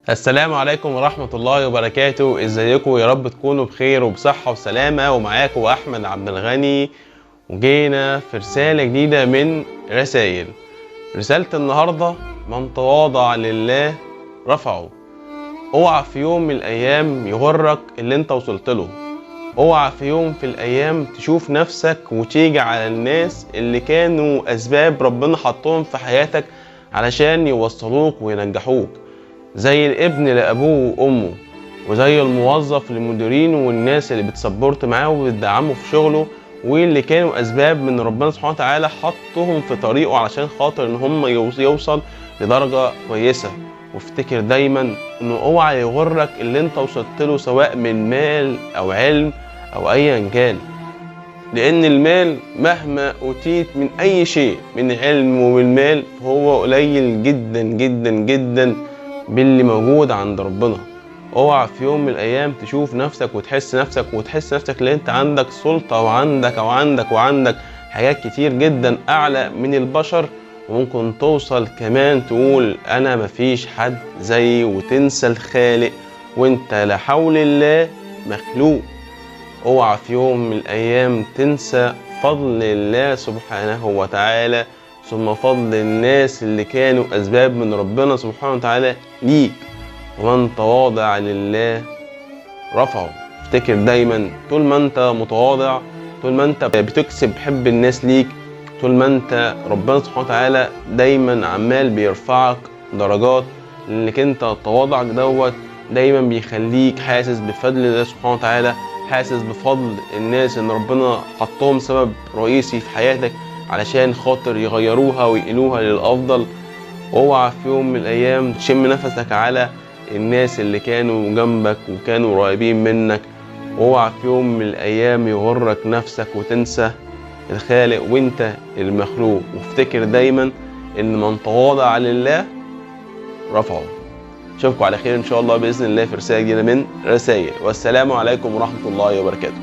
السلام عليكم ورحمة الله وبركاته. ازيكم؟ يا رب تكونوا بخير وبصحة وسلامة. ومعاكم أحمد عبد الغني، وجينا في رسالة جديدة من رسائل. رسالة النهاردة: من تواضع لله رفعه. اوعى في يوم من الأيام يغرك اللي انت وصلت له. اوعى في يوم في الأيام تشوف نفسك وتيجي على الناس اللي كانوا أسباب ربنا حطهم في حياتك علشان يوصلوك وينجحوك، زي الابن لأبوه وأمه، وزي الموظف لمديرينه والناس اللي بتسبورت معاه وبتدعمه في شغله، واللي كانوا أسباب من ربنا سبحانه وتعالى حطهم في طريقه علشان خاطر إن هم يوصل لدرجة كويسة. وافتكر دايما إنه اوعى يغرك اللي انت وصلت له، سواء من مال أو علم أو أيا كان، لأن المال مهما أوتيت من أي شيء من علم ومن مال فهو قليل جدا جدا جدا باللي موجود عند ربنا. اوعى في يوم من الايام تشوف نفسك وتحس نفسك اللي انت عندك سلطة وعندك حاجات كتير جدا اعلى من البشر، وممكن توصل كمان تقول انا مفيش حد زيي، وتنسى الخالق وانت لا حول الله مخلوق. اوعى في يوم من الايام تنسى فضل الله سبحانه وتعالى، ثم فضل الناس اللي كانوا أسباب من ربنا سبحانه وتعالى ليك. ومن تواضع لله رفعه. افتكر دايما طول ما انت متواضع، طول ما انت بتكسب حب الناس ليك، طول ما انت ربنا سبحانه وتعالى دايما عمال بيرفعك درجات، لانك انت تواضعك دايما بيخليك حاسس بفضل الله سبحانه وتعالى، حاسس بفضل الناس ان ربنا حطهم سبب رئيسي في حياتك علشان خاطر يغيروها ويقلوها للأفضل. اوعى في يوم من الأيام تشم نفسك على الناس اللي كانوا جنبك وكانوا قريبين منك. اوعى في يوم من الأيام يغرك نفسك وتنسى الخالق وانت المخلوق. وافتكر دايما ان من تواضع لله رفعه. اشوفكم على خير ان شاء الله بإذن الله في رسالة جديدة من رسائل، والسلام عليكم ورحمة الله وبركاته.